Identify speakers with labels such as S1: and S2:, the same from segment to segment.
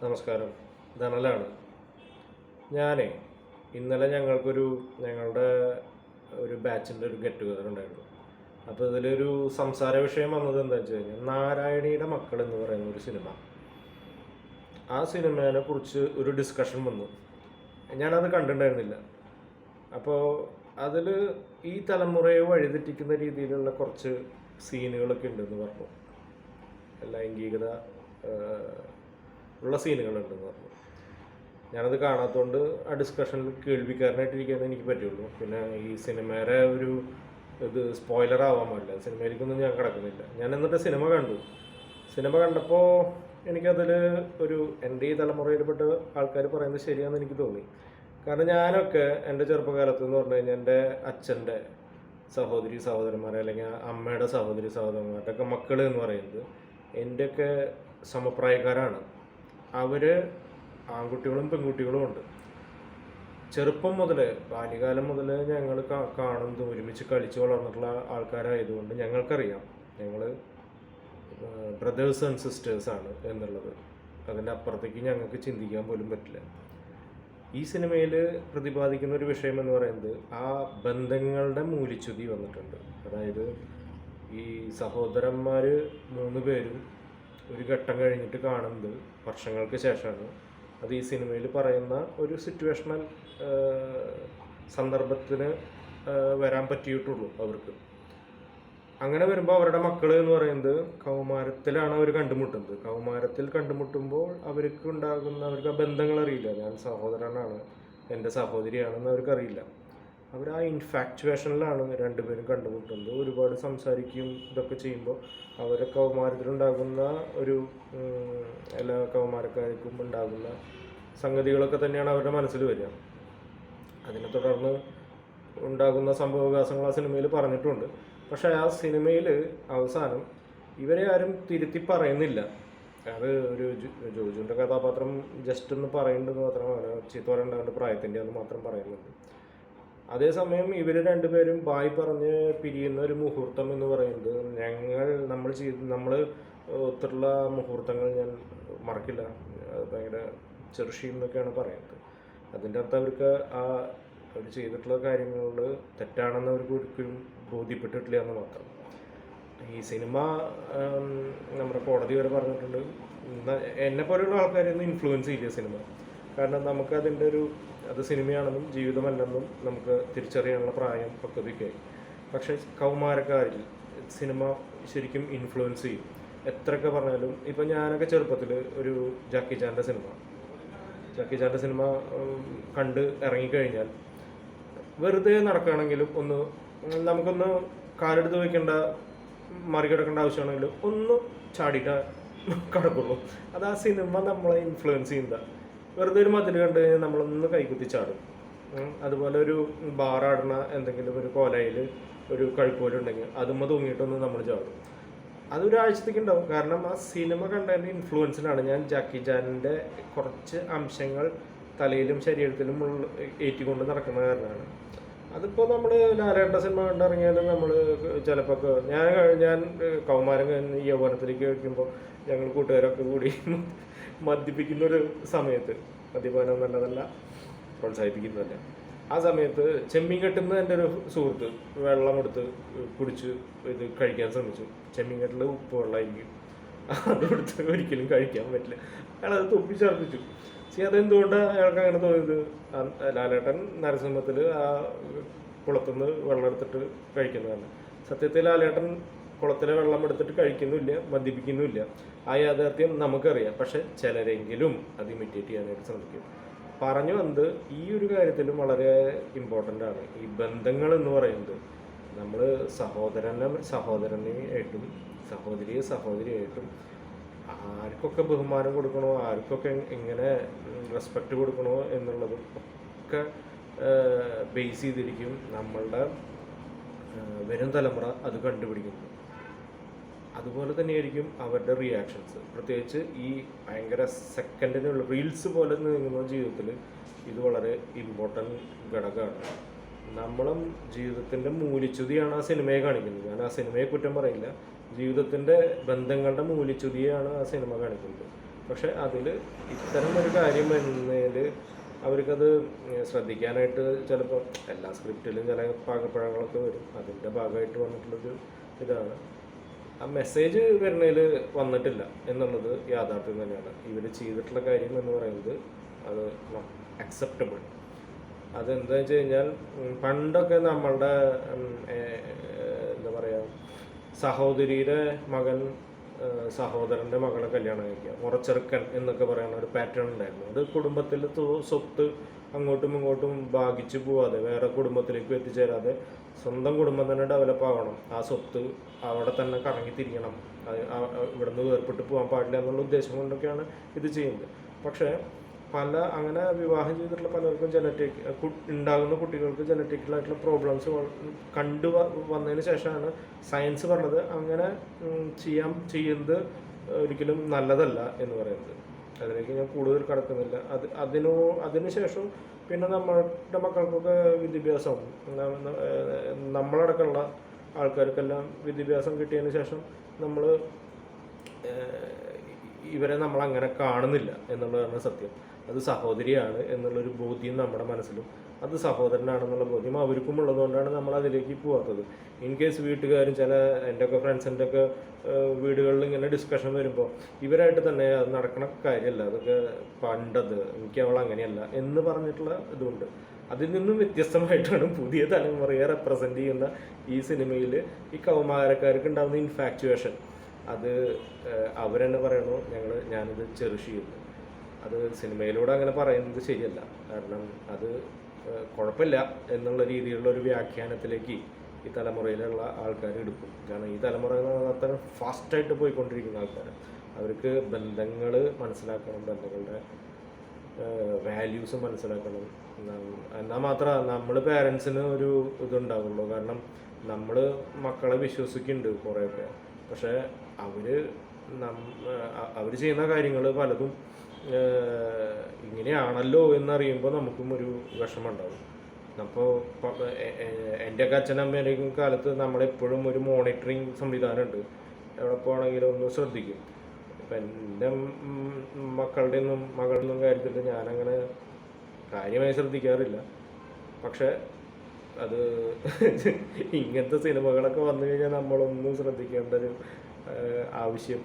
S1: നമസ്കാരം. ധനലാണ്. ഞാനേ ഇന്നലെ ഞങ്ങളുടെ ഒരു ബാച്ചിൻ്റെ ഒരു ഗെറ്റ് ടുഗദർ ഉണ്ടായിരുന്നു. അപ്പോൾ ഇതിലൊരു സംസാര വിഷയം വന്നത് എന്താ വെച്ച് കഴിഞ്ഞാൽ, നാരായണിയുടെ മക്കൾ എന്ന് പറയുന്ന ഒരു സിനിമ. ആ സിനിമയെ കുറിച്ച് ഒരു ഡിസ്കഷൻ വന്നു. ഞാനത് കണ്ടിട്ടുണ്ടായിരുന്നില്ല. അപ്പോൾ അതിൽ ഈ തലമുറയെ വഴിതെറ്റിക്കുന്ന രീതിയിലുള്ള കുറച്ച് സീനുകളൊക്കെ ഉണ്ടെന്ന് പറഞ്ഞു. ലൈംഗികത ഉള്ള സീനുകളുണ്ടെന്ന് പറഞ്ഞു. ഞാനത് കാണാത്തതുകൊണ്ട് ആ ഡിസ്കഷനിൽ കേൾവിക്കാരനായിട്ടിരിക്കാനേ എനിക്ക് പറ്റുള്ളൂ. പിന്നെ ഈ സിനിമയുടെ ഇത് സ്പോയിലർ ആവാൻ പാടില്ല. സിനിമയിലേക്കൊന്നും ഞാൻ കിടക്കുന്നില്ല. ഞാൻ എന്നിട്ട് സിനിമ കണ്ടു. സിനിമ കണ്ടപ്പോൾ എനിക്കതിൽ എൻ്റെ ഈ തലമുറയിൽപ്പെട്ട ആൾക്കാർ പറയുന്നത് ശരിയാണെന്ന് എനിക്ക് തോന്നി. കാരണം ഞാനൊക്കെ എൻ്റെ ചെറുപ്പകാലത്ത് എന്ന് പറഞ്ഞു കഴിഞ്ഞാൽ എൻ്റെ അച്ഛൻ്റെ സഹോദരി സഹോദരന്മാരെ അല്ലെങ്കിൽ അമ്മയുടെ സഹോദരി സഹോദരന്മാരുടെയൊക്കെ മക്കൾ എന്ന് പറയുന്നത് എൻ്റെയൊക്കെ സമപ്രായക്കാരാണ്. അവർ ആൺകുട്ടികളും പെൺകുട്ടികളും ഉണ്ട്. ചെറുപ്പം മുതൽ ബാല്യകാലം മുതൽ ഞങ്ങൾ കാണുന്നതും ഒരുമിച്ച് കളിച്ച് വളർന്നിട്ടുള്ള ആൾക്കാരായതുകൊണ്ട് ഞങ്ങൾക്കറിയാം ഞങ്ങൾ ബ്രദേഴ്സ് ആൻഡ് സിസ്റ്റേഴ്സാണ് എന്നുള്ളത്. അതിൻ്റെ അപ്പുറത്തേക്ക് ഞങ്ങൾക്ക് ചിന്തിക്കാൻ പോലും പറ്റില്ല. ഈ സിനിമയിൽ പ്രതിപാദിക്കുന്ന ഒരു വിഷയം എന്ന് പറയുന്നത് ആ ബന്ധങ്ങളുടെ മൂലിച്യുതി വന്നിട്ടുണ്ട്. അതായത് ഈ സഹോദരന്മാർ 3 പേരും ഒരു ഘട്ടം കഴിഞ്ഞിട്ട് കാണുന്നത് വർഷങ്ങൾക്ക് ശേഷമാണ്. അത് ഈ സിനിമയിൽ പറയുന്ന ഒരു സിറ്റുവേഷണൽ സന്ദർഭത്തിന് വരാൻ പറ്റിയിട്ടുള്ളൂ അവർക്ക്. അങ്ങനെ വരുമ്പോൾ അവരുടെ മക്കൾ എന്ന് പറയുന്നത് കൗമാരത്തിലാണ് അവർ കണ്ടുമുട്ടുന്നത്. കൗമാരത്തിൽ കണ്ടുമുട്ടുമ്പോൾ അവർക്ക് ആ ബന്ധങ്ങൾ അറിയില്ല. ഞാൻ സഹോദരനാണ്, എൻ്റെ സഹോദരിയാണെന്ന് അവർക്കറിയില്ല. അവർ ആ ഇൻഫാക്ച്വേഷനിലാണ് രണ്ടുപേരും കണ്ടുമുട്ടുന്നത്. ഒരുപാട് സംസാരിക്കും. ഇതൊക്കെ ചെയ്യുമ്പോൾ അവരെ കൗമാരത്തിലുണ്ടാകുന്ന എല്ലാ കൗമാരക്കാർക്കും ഉണ്ടാകുന്ന സംഗതികളൊക്കെ തന്നെയാണ് അവരുടെ മനസ്സിൽ വരിക. അതിനെ തുടർന്ന് ഉണ്ടാകുന്ന സംഭവവികാസങ്ങൾ ആ സിനിമയിൽ പറഞ്ഞിട്ടുണ്ട്. പക്ഷേ ആ സിനിമയിൽ അവസാനം ഇവരെ ആരും തിരുത്തി പറയുന്നില്ല. അത് ജോജുവിൻ്റെ കഥാപാത്രം ജസ്റ്റ് ഒന്ന് പറയുന്നുണ്ടെന്ന് മാത്രമാണ്, ചീത്ത പറയേണ്ടവൻ്റെ പ്രായത്തിൻ്റെ എന്ന് മാത്രം പറയുന്നുണ്ട്. അതേസമയം ഇവർ രണ്ടുപേരും ബായ് പറഞ്ഞ് പിരിയുന്ന ഒരു മുഹൂർത്തം എന്ന് പറയുന്നത് നമ്മൾ ഒത്തുള്ള മുഹൂർത്തങ്ങൾ ഞാൻ മറക്കില്ല. ഭയങ്കര ചെറുഷിയും എന്നൊക്കെയാണ് പറയുന്നത്. അതിൻ്റെ അർത്ഥം അവർ ചെയ്തിട്ടുള്ള കാര്യങ്ങളിൽ തെറ്റാണെന്ന് അവർക്ക് ഒരിക്കലും ബോധ്യപ്പെട്ടിട്ടില്ല എന്ന് മാത്രം. ഈ സിനിമ നമ്മുടെ കോടതി വരെ പറഞ്ഞിട്ടുണ്ട്, എന്നെ പോലെയുള്ള ആൾക്കാരെയൊന്നും ഇൻഫ്ലുവൻസ് ചെയ്യില്ല സിനിമ. കാരണം നമുക്കതിൻ്റെ അത് സിനിമയാണെന്നും ജീവിതമല്ലെന്നും നമുക്ക് തിരിച്ചറിയാനുള്ള പ്രായം പക്വതയൊക്കെയായി. പക്ഷേ കൗമാരക്കാരിൽ സിനിമ ശരിക്കും ഇൻഫ്ലുവൻസ് ചെയ്യും. എത്രയൊക്കെ പറഞ്ഞാലും ഇപ്പം ഞാനൊക്കെ ചെറുപ്പത്തിൽ ഒരു ജാക്കി ചാൻ്റെ സിനിമ കണ്ട് ഇറങ്ങിക്കഴിഞ്ഞാൽ വെറുതെ നടക്കുകയാണെങ്കിലും നമുക്കൊന്ന് കാലെടുത്ത് വയ്ക്കേണ്ട മറികടക്കേണ്ട ആവശ്യമാണെങ്കിലും ഒന്ന് ചാടിയിട്ട് കിടക്കുള്ളൂ. അത് ആ സിനിമ നമ്മളെ ഇൻഫ്ലുവൻസ് ചെയ്യുന്നതാണ്. വെറുതെ ഒരു മതിൽ കണ്ടു കഴിഞ്ഞാൽ നമ്മളൊന്ന് കൈകുത്തി ചാടും. അതുപോലെ ഒരു ബാറാടുന്ന എന്തെങ്കിലും ഒരു കോലയിൽ ഒരു കഴുക്കോലുണ്ടെങ്കിൽ അതുമ്മ തൂങ്ങിയിട്ടൊന്ന് നമ്മൾ ചാടും. അതൊരാഴ്ചത്തേക്ക് ഉണ്ടാവും. കാരണം ആ സിനിമ കണ്ടതിൻ്റെ ഇൻഫ്ലുവൻസിലാണ് ഞാൻ ജാക്കി ചാനിൻ്റെ കുറച്ച് അംശങ്ങൾ തലയിലും ശരീരത്തിലും ഏറ്റിക്കൊണ്ട് നടക്കുന്ന കാരണമാണ്. അതിപ്പോൾ നമ്മൾ ലാലേട്ട സിനിമ കണ്ടിറങ്ങിയാലും നമ്മൾ ചിലപ്പോൾ ഞാൻ കൗമാരം യൗവനത്തിലേക്ക് വയ്ക്കുമ്പോൾ ഞങ്ങൾ കൂട്ടുകാരൊക്കെ കൂടി മദ്യപിക്കുന്നൊരു സമയത്ത്, മദ്യപാനം നല്ലതല്ല, പ്രോത്സാഹിപ്പിക്കുന്നതല്ല, ആ സമയത്ത് ചെമ്മീൻകെട്ടുന്ന എൻ്റെ ഒരു സുഹൃത്ത് വെള്ളമെടുത്ത് കുടിച്ച് ഇത് കഴിക്കാൻ ശ്രമിച്ചു. ചെമ്മീൻകെട്ടിൽ ഉപ്പ് വെള്ളമായിരിക്കും, അതെടുത്ത് ഒരിക്കലും കഴിക്കാൻ പറ്റില്ല. അയാളത് തുപ്പി ഛർദ്ദിച്ചു. അതെന്തുകൊണ്ടാണ് അയാൾക്ക് അങ്ങനെ തോന്നിയത്? ലാലേട്ടൻ നരസിംഹത്തിൽ ആ കുളത്തുനിന്ന് വെള്ളം എടുത്തിട്ട് കഴിക്കുന്നതാണ്. സത്യത്തിൽ ലാലേട്ടൻ കുളത്തിലെ വെള്ളം എടുത്തിട്ട് കഴിക്കുന്നില്ല, മദ്യപിക്കുന്നുമില്ല. ആ യാഥാർത്ഥ്യം നമുക്കറിയാം. പക്ഷെ ചിലരെങ്കിലും അത് ഇമിറ്റേറ്റ് ചെയ്യാനായിട്ട് ശ്രമിക്കും. പറഞ്ഞു വന്നത് ഈ ഒരു കാര്യത്തിലും വളരെ ഇമ്പോർട്ടൻ്റ് ആണ്. ഈ ബന്ധങ്ങൾ എന്ന് പറയുന്നത് നമ്മൾ സഹോദരനെയായിട്ടും സഹോദരിയായിട്ടും ആർക്കൊക്കെ ബഹുമാനം കൊടുക്കണോ, ആർക്കൊക്കെ എങ്ങനെ റെസ്പെക്റ്റ് കൊടുക്കണോ എന്നുള്ളതും ഒക്കെ ബേസ് ചെയ്തിരിക്കും നമ്മളുടെ വരും തലമുറ അത് കണ്ടുപിടിക്കുന്നത്. അതുപോലെ തന്നെയായിരിക്കും അവരുടെ റിയാക്ഷൻസ്. പ്രത്യേകിച്ച് ഈ ഭയങ്കര സെക്കൻഡിനുള്ള റീൽസ് പോലെ നീങ്ങുന്ന ജീവിതത്തിൽ ഇത് വളരെ ഇമ്പോർട്ടൻ്റ് ഘടകമാണ്. നമ്മളും ജീവിതത്തിൻ്റെ മൂല്യച്യുതിയാണ് ആ സിനിമയെ കാണിക്കുന്നത്. ഞാൻ ആ സിനിമയെ കുറ്റം പറയില്ല. ജീവിതത്തിൻ്റെ ബന്ധങ്ങളുടെ മൂല്യച്യുതിയാണ് ആ സിനിമ കാണിക്കുന്നത്. പക്ഷെ അതിൽ ഇത്തരം ഒരു കാര്യം വരുന്നതിൽ അവർക്കത് ശ്രദ്ധിക്കാനായിട്ട് ചിലപ്പോൾ എല്ലാ സ്ക്രിപ്റ്റിലും ചില പാകപ്പിഴകളൊക്കെ വരും. അതിൻ്റെ ഭാഗമായിട്ട് വന്നിട്ടുള്ളൊരു ഇതാണ്. ആ മെസ്സേജ് വരുന്നതിൽ വന്നിട്ടില്ല എന്നുള്ളത് യാഥാർത്ഥ്യം തന്നെയാണ്. ഇവർ ചെയ്തിട്ടുള്ള കാര്യം എന്ന് പറയുന്നത് അത് അക്സെപ്റ്റബിൾ. അതെന്താ വെച്ച് കഴിഞ്ഞാൽ പണ്ടൊക്കെ നമ്മളുടെ എന്താ പറയുക, സഹോദരിയുടെ മകൻ സഹോദരൻ്റെ മകളെ കല്യാണം കഴിക്കുക, മുറച്ചെറുക്കൻ എന്നൊക്കെ പറയുന്ന ഒരു പാറ്റേൺ ഉണ്ടായിരുന്നു. അത് കുടുംബത്തിൽ സ്വത്ത് അങ്ങോട്ടും ഇങ്ങോട്ടും ഭാഗിച്ചു പോവാതെ, വേറെ കുടുംബത്തിലേക്ക് എത്തിച്ചേരാതെ സ്വന്തം കുടുംബം തന്നെ ഡെവലപ്പ് ആവണം, ആ സ്വത്ത് അവിടെ തന്നെ കറങ്ങി തിരിയണം, ഇവിടെ നിന്ന് വേർപെട്ട് പോകാൻ പാടില്ല എന്നുള്ള ഉദ്ദേശം കൊണ്ടൊക്കെയാണ് ഇത് ചെയ്യുന്നത്. പക്ഷേ അങ്ങനെ വിവാഹം ചെയ്തിട്ടുള്ള പലർക്കും ഉണ്ടാകുന്ന കുട്ടികൾക്ക് ജനറ്റിക്കലായിട്ടുള്ള പ്രോബ്ലംസ് വന്നതിന് ശേഷമാണ് സയൻസ് പറഞ്ഞത് അങ്ങനെ ചെയ്യുന്നത് ഒരിക്കലും നല്ലതല്ല എന്ന് പറയുന്നത്. അതിലേക്ക് ഞാൻ കൂടുതൽ കടക്കുന്നില്ല. അതിനുശേഷം പിന്നെ നമ്മളുടെ മക്കൾക്കൊക്കെ വിദ്യാഭ്യാസം, നമ്മളടക്കമുള്ള ആൾക്കാർക്കെല്ലാം വിദ്യാഭ്യാസം കിട്ടിയതിന് ശേഷം ഇവരെ നമ്മളങ്ങനെ കാണുന്നില്ല എന്നുള്ളതാണ് സത്യം. അത് സഹോദരിയാണ് എന്നുള്ളൊരു ബോധ്യം നമ്മുടെ മനസ്സിലും അത് സഹോദരനാണെന്നുള്ള ബോധ്യം അവർക്കും ഉള്ളതുകൊണ്ടാണ് നമ്മൾ അതിലേക്ക് പോകാത്തത്. ഇൻ കേസ് വീട്ടുകാരും എൻ്റെയൊക്കെ ഫ്രണ്ട്സിൻ്റെ ഒക്കെ വീടുകളിൽ ഇങ്ങനെ ഡിസ്കഷൻ വരുമ്പോൾ ഇവരായിട്ട് തന്നെ അത് നടക്കണ കാര്യമല്ല, അതൊക്കെ പണ്ടത്, എനിക്ക് അവൾ അങ്ങനെയല്ല എന്ന് പറഞ്ഞിട്ടുള്ള ഇതുണ്ട്. അതിൽ നിന്നും വ്യത്യസ്തമായിട്ടാണ് പുതിയ തലമുറയെ റെപ്രസെൻ്റ് ചെയ്യുന്ന ഈ സിനിമയിൽ ഈ കൗമാരക്കാർക്ക് ഉണ്ടാകുന്ന ഇൻഫാക്ച്വേഷൻ. അത് അവരെന്നെ പറയണു ഞാനിത് ചെറിഷ് ചെയ്യുന്നു. അത് സിനിമയിലൂടെ അങ്ങനെ പറയുന്നത് ശരിയല്ല. കാരണം അത് കുഴപ്പമില്ല എന്നുള്ള രീതിയിലുള്ള ഒരു വ്യാഖ്യാനത്തിലേക്ക് ഈ തലമുറയിലുള്ള ആൾക്കാർ എടുക്കും. കാരണം ഈ തലമുറ അത്ര ഫാസ്റ്റായിട്ട് പോയിക്കൊണ്ടിരിക്കുന്ന ആൾക്കാർ. അവർക്ക് ബന്ധങ്ങൾ മനസ്സിലാക്കണം, ബന്ധങ്ങളുടെ വാല്യൂസ് മനസ്സിലാക്കണം. എന്നാൽ മാത്രമേ നമ്മൾ പേരൻസിന് ഒരു ഇതുണ്ടാവുള്ളൂ. കാരണം നമ്മൾ മക്കളെ വിശ്വസിക്കുന്നുണ്ട് കുറേയൊക്കെ, പക്ഷേ അവർ ചെയ്യുന്ന കാര്യങ്ങൾ പലതും ഇങ്ങനെയാണല്ലോ എന്നറിയുമ്പോൾ നമുക്കും ഒരു വിഷമമുണ്ടാവും. അപ്പോൾ എൻ്റെയൊക്കെ അച്ഛനമ്മേൻ്റെയും കാലത്ത് നമ്മളെപ്പോഴും ഒരു മോണിറ്ററിങ് സംവിധാനമുണ്ട്. എവിടെ പോകണമെങ്കിലും ഒന്ന് ശ്രദ്ധിക്കും. ഇപ്പം എൻ്റെ മക്കളുടെ മകളുടെ കാര്യത്തിൽ ഞാനങ്ങനെ കാര്യമായി ശ്രദ്ധിക്കാറില്ല. പക്ഷേ അത് ഇങ്ങനത്തെ സിനിമകളൊക്കെ വന്നു കഴിഞ്ഞാൽ നമ്മളൊന്നും ശ്രദ്ധിക്കേണ്ട ഒരു ആവശ്യം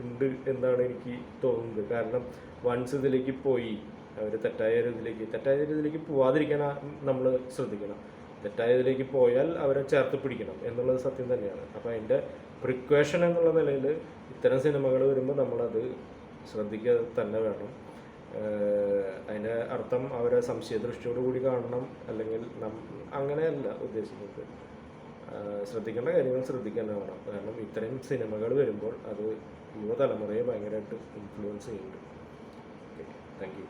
S1: ഉണ്ട് എന്നാണ് എനിക്ക് തോന്നുന്നത്. കാരണം വൺസ് ഇതിലേക്ക് പോയി അവർ തെറ്റായ രീതിയിലേക്ക് പോവാതിരിക്കാൻ നമ്മൾ ശ്രദ്ധിക്കണം. തെറ്റായ ഇതിലേക്ക് പോയാൽ അവരെ ചേർത്ത് പിടിക്കണം എന്നുള്ളത് സത്യം തന്നെയാണ്. അപ്പോൾ അതിൻ്റെ പ്രിക്വേഷൻ എന്നുള്ള നിലയിൽ ഇത്തരം സിനിമകൾ വരുമ്പോൾ നമ്മളത് ശ്രദ്ധിക്കുക തന്നെ വേണം. അതിൻ്റെ അർത്ഥം അവരെ സംശയദൃഷ്ടിയോട് കൂടി കാണണം അല്ലെങ്കിൽ അങ്ങനെയല്ല ഉദ്ദേശിക്കുന്നത്. ശ്രദ്ധിക്കേണ്ട കാര്യങ്ങൾ ശ്രദ്ധിക്കാൻ വേണം. കാരണം ഇത്തരം സിനിമകൾ വരുമ്പോൾ അത് യുവതലമുറയെ ഭയങ്കരമായിട്ട് ഇൻഫ്ലുവൻസ് ചെയ്യുന്നുണ്ട്. Okay, thank you.